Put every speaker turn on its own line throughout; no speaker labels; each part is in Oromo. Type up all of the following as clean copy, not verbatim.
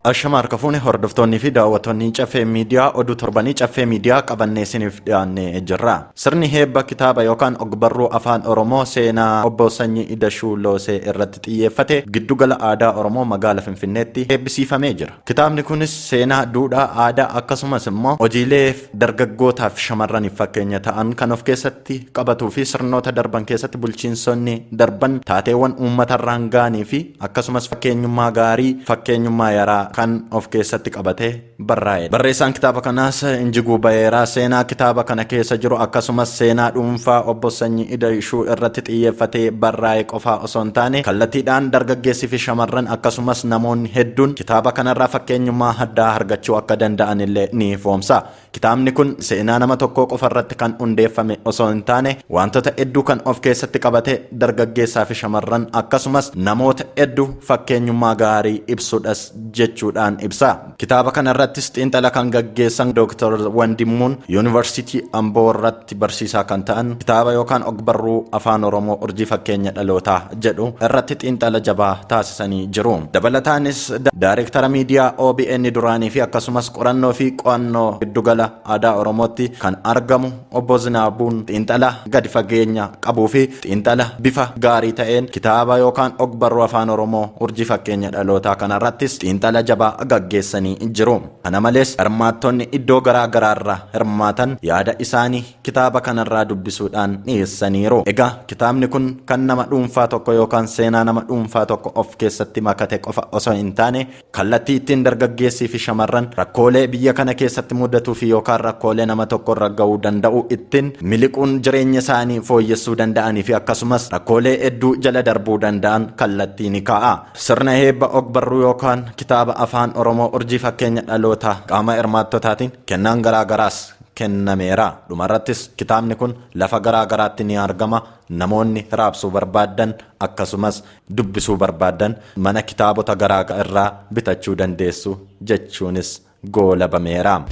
Ashamaar kafuun hordoftoonni fi daawwattoonni Caffee Miidiyaa oduu torbanii Caffee Miidiyaa qabannee isiniif dhiyaannee jirra. Sirni heebba kitaaba yookaan ogbarruu afaan Oromoo seenaa obbo Sanyii Idashuu Loosee irratti xiyyeeffate giddugala aadaa Oromoo magaalaa Finfinneetti heebbisiifamee jira. Kitaabni kunis seenaa, duudhaa, aadaa akkasumas immoo hojiilee dargaggootaaf shamarraniif fakkeenya ta'an kan of keessatti qabatuu fi sirnoota darban keessatti bulchiinsonni darban taateewwan uummatarraan ga'anii fi akkasumas fakkeenyummaa gaarii, fakkeenyummaa yaraa kan of keessatti qabate barraa'e. Barreessaan kitaaba kanaas Injiguu Bayeeraa seenaa kitaaba kana keessa jiru akkasumas seenaa dhuunfaa obbo Sanyii Idashuu irratti xiyyeeffatee barraa'e qofaa osoo hin taane kallattiidhaan dargaggeessii fi shamarran akkasumas namoonni hedduun kitaaba kanarraa fakkeenyummaa addaa argachuu akka danda'an illee ni ifoomsa. Kitaabni kun seenaa nama tokkoo qofa irratti kan hundeeffame osoo hin taane wantoota hedduu kan of keessatti qabate dargaggeessaa fi shamarran akkasumas namoota hedduu fakkeenyummaa gaarii ibsuudhas jechuudhaan ibsa. Kitaaba kanarrattis xiinxala kan gaggeessan Dr. Wandimmuun Yuunivarsiitii Amboo irratti barsiisaa kan ta'an kitaaba yookaan ogbarruu afaan Oromoo urjii fakkeenya dhalootaa jedhu irratti xiinxala jabaa taasisanii jiru. Dabalataanis Daayireektara miidiyaa OBN duraanii fi akkasumas qorannoo fi qo'annoo giddugala aadaa Oromootti kan argamu obbo Zinaabuun xiinxala gadi fageenya qabuu fi xiinxala bifa gaarii ta'een kitaaba yookaan ogbarruu afaan Oromoo urjii fakkeenya dhalootaa kanarrattis xiinxala jabaa gaggeessanii jiru. Kana malees hirmaattonni iddoo garaa garaarraa hirmaatan yaada isaanii kitaaba kanarraa dubbisuudhaan dhiyeessaniiru. Egaa kitaabni kun kan nama dhuunfaa tokko yookaan seenaa nama dhuunfaa tokko of keessatti makate qofa osoo hin taane kallattii ittiin dargaggeessii fi shamarran rakkoolee biyya kana keessatti mudatuu fi yookaan rakkoolee nama tokko irra ga'uu danda'u ittiin miliquun jireenya isaanii fooyyessuu danda'anii fi akkasumas rakkoolee hedduu jala darbuu danda'an kallattii ni kaa'a. Sirna heebba ogbarruu yookaan kitaaba afaan Oromoo urjii fakkeenya dhalootaa qaama hirmaattotaatiin kennaan garaa garaas kennameera. Dhumarrattis kitaabni kun lafa garaa garaatti ni argama. Namoonni raabsuu barbaadan akkasumas dubbisuu barbaadan mana kitaabota garaa irraa bitachuu dandeessu jechuunis goolabameera.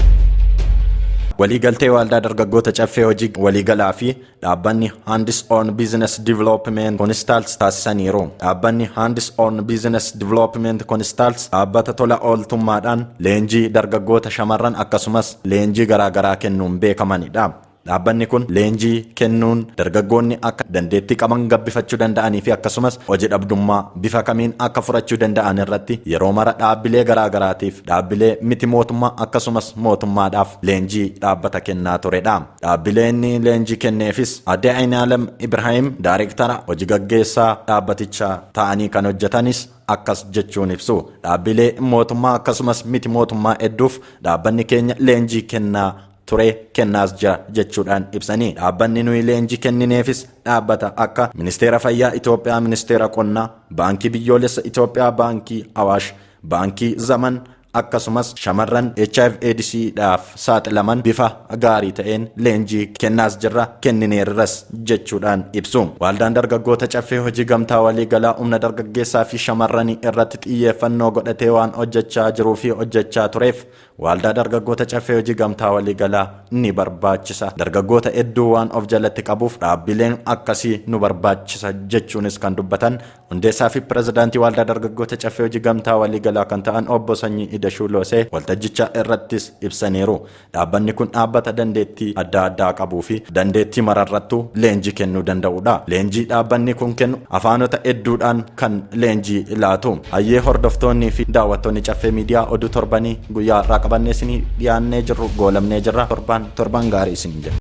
Waliigaltee waldaa dargaggoota caffee hojii waliigalaa fi dhaabbanni Handis on Business Development Consultants taasisaniiru. Dhaabbanni Handis on Business Development Consultants dhaabbata tola ooltummaadhaan leenjii dargaggoota shamarran akkasumas leenjii garaa garaa kennuun beekamanidha. Dhaabbanni kun leenjii kennuun dargaggoonni akka dandeettii qaban gabbifachuu danda'anii fi akkasumas hojii dhabdummaa bifa kamiin akka furachuu danda'an irratti yeroo mara dhaabbilee garaa garaatiif dhaabbilee miti mootummaa akkasumas mootummaadhaaf leenjii dhaabbata kennaa turedha. Dhaabbileen leenjii kenneefis Adde Aynaalam Ibrahim Daayireektara hojii gaggeessaa dhaabbatichaa ta'anii kan hojjetanis akkas jechuun ibsu. Dhaabbilee mootummaa akkasumas miti mootummaa hedduuf dhaabbanni keenya leenjii kennaa ture kennaas jira jechuudhaan ibsanii. Dhaabbanni nuyi leenjii kennineefis dhaabbata akka Ministeera Fayyaa Itoophiyaa, Ministeera Qonnaa, Baankii Biyyoolessa Itoophiyaa, Baankii Awaash, Baankii Zaman akkasumas shamarran HIV/AIDSdhaaf saaxilaman bifa gaarii ta'een leenjii kennaas jirra kennineerras jechuudhaan ibsu. Waldaan dargaggoota caffee hojii gamtaa waliigalaa humna dargaggeessaa fi shamarranii irratti xiyyeeffannoo godhatee waan hojjechaa jiruu fi hojjechaa tureef waldaa dargaggoota caffee hojii gamtaa waliigalaa ni barbaachisa. Dargaggoota hedduu waan of jalatti qabuuf dhaabbileen akkasii nu barbaachisa jechuunis kan dubbatan hundeessaa fi pirezidaantii waldaa dargaggoota caffee hojii gamtaa waliigalaa kan ta'an obbo Sanyii Idashuu Loosee waltajjicha irrattis ibsaniiru. Dhaabbanni kun dhaabbata dandeettii adda addaa qabuu fi dandeettii mararrattuu leenjii kennuu danda'udha. Leenjii dhaabbanni kun kennu afaanota hedduudhaan kan leenjii laatu. Hayyee hordoftoonnii fi daawwattoonni Caffee Miidiyaa oduu torbanii guyyaa irraa qabannee isinii dhiyaannee jirru goolabnee jirra. Torban gaarii isin jedha.